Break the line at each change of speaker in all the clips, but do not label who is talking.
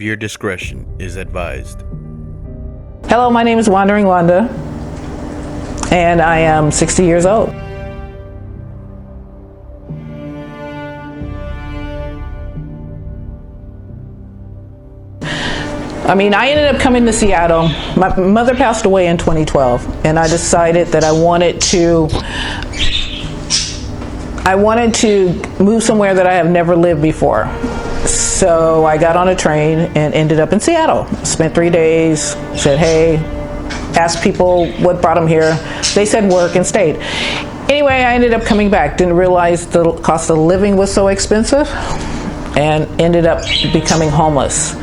Viewer discretion is advised.
Hello, my name is Wandering Wanda, and I am 60 years old. I ended up coming to Seattle. My mother passed away in 2012, and I decided that I wanted to move somewhere that I have never lived before. So I got on a train and ended up in Seattle. Spent 3 days, said hey, asked people what brought them here. They said work, and stayed. Anyway, I ended up coming back. Didn't realize the cost of living was so expensive, and ended up becoming homeless.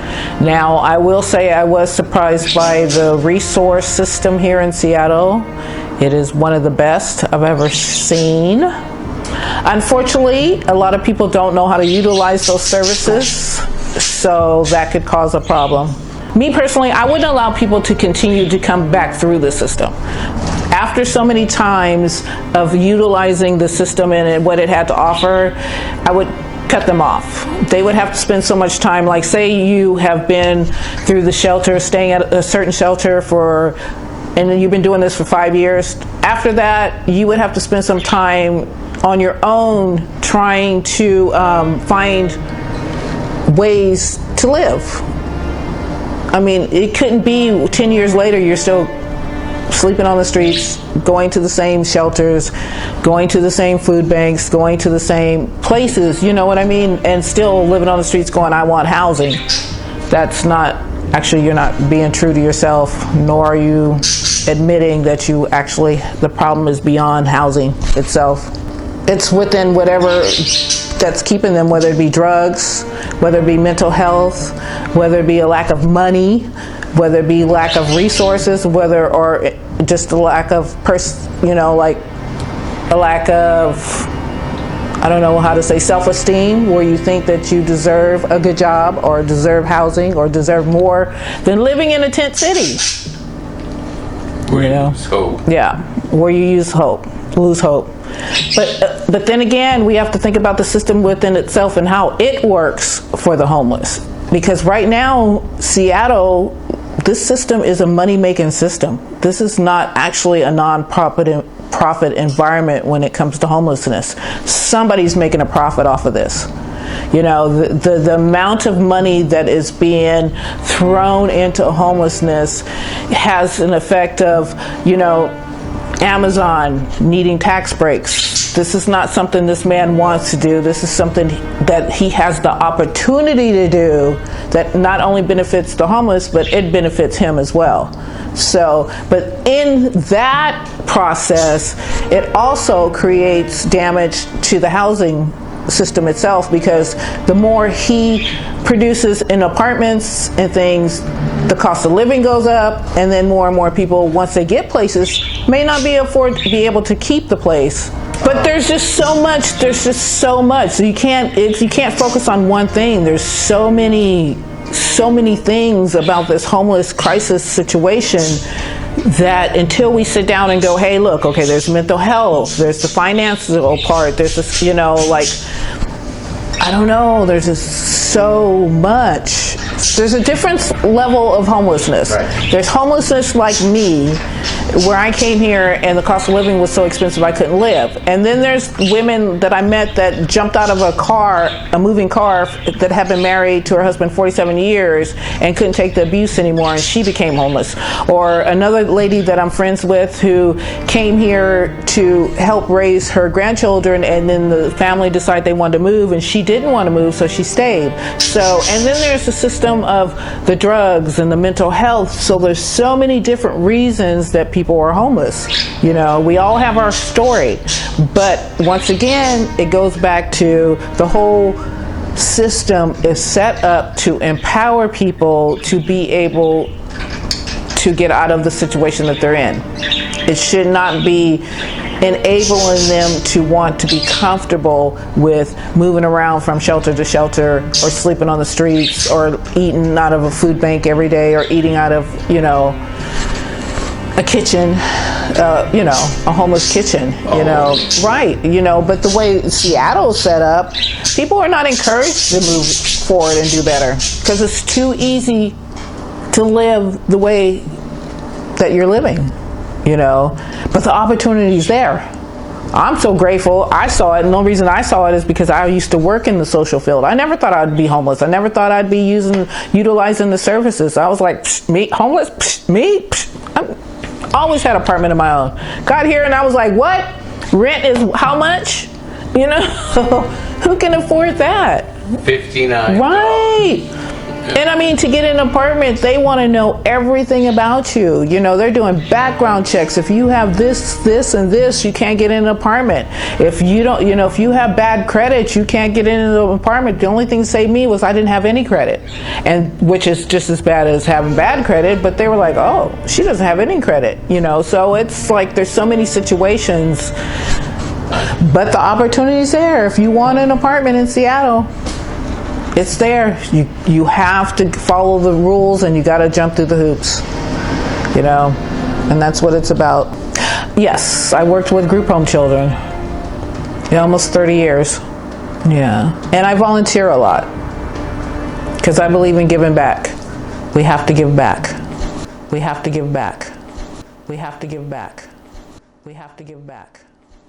Now, I will say I was surprised by the resource system here in Seattle. It is one of the best I've ever seen. Unfortunately, a lot of people don't know how to utilize those services, so that could cause a problem. Me personally, I wouldn't allow people to continue to come back through the system. After so many times of utilizing the system and what it had to offer, I would cut them off. They would have to spend so much time, like say you have been through the shelter, staying at a certain shelter and you've been doing this for 5 years. After that, you would have to spend some time on your own trying to find ways to live. It couldn't be 10 years later you're still sleeping on the streets, going to the same shelters, going to the same food banks, going to the same places, you know what I mean? And still living on the streets going, I want housing. That's not, actually you're not being true to yourself, nor are you admitting that the problem is beyond housing itself. It's within whatever that's keeping them, whether it be drugs, whether it be mental health, whether it be a lack of money, whether it be lack of resources, or just a lack of a lack of, I don't know how to say, self-esteem, where you think that you deserve a good job or deserve housing or deserve more than living in a tent city.
Where you use hope.
Yeah, where you lose hope. But then again, we have to think about the system within itself and how it works for the homeless. Because right now, Seattle, this system is a money-making system. This is not actually a non-profit environment when it comes to homelessness. Somebody's making a profit off of this. The amount of money that is being thrown into homelessness has an effect of, Amazon needing tax breaks. This is not something this man wants to do. This is something that he has the opportunity to do that not only benefits the homeless, but it benefits him as well. But in that process, it also creates damage to the housing system itself, because the more he produces in apartments and things, the cost of living goes up, and then more and more people, once they get places, may not be able to keep the place. But there's just so much. So you can't focus on one thing. There's so many things about this homeless crisis situation that until we sit down and go, hey, look, okay, there's mental health, there's the financial part, there's this, I don't know, there's just so much. There's a different level of homelessness. Right. There's homelessness like me, where I came here and the cost of living was so expensive I couldn't live. And then there's women that I met that jumped out of a moving car, that had been married to her husband 47 years and couldn't take the abuse anymore, and she became homeless. Or another lady that I'm friends with who came here to help raise her grandchildren, and then the family decided they wanted to move, and she didn't want to move, so she stayed. And then there's the system of the drugs and the mental health. So there's so many different reasons that people are homeless. We all have our story, but once again, it goes back to the whole system is set up to empower people to be able to get out of the situation that they're in. It should not be enabling them to want to be comfortable with moving around from shelter to shelter, or sleeping on the streets, or eating out of a food bank every day, or eating out of, a kitchen, a homeless kitchen, right, but the way Seattle's set up, people are not encouraged to move forward and do better, because it's too easy to live the way that you're living, but the opportunity's there. I'm so grateful I saw it, and the only reason I saw it is because I used to work in the social field. I never thought I'd be homeless. I never thought I'd be utilizing the services. I was like, me homeless? Me? I always had an apartment of my own. Got here and I was like, what? Rent is how much? Who can afford that?
$59.
Right. And I mean, to get an apartment, they want to know everything about you. They're doing background checks. If you have this, and this, you can't get in an apartment. If you don't, if you have bad credit, you can't get into an apartment. The only thing that saved me was I didn't have any credit, and which is just as bad as having bad credit. But they were like, oh, she doesn't have any credit, So it's like there's so many situations, but the opportunity's there. If you want an apartment in Seattle, it's there. You have to follow the rules, and you got to jump through the hoops, and that's what it's about. Yes, I worked with group home children. Almost 30 years. Yeah, and I volunteer a lot because I believe in giving back. We have to give back. We have to give back. We have to give back. We have to give back.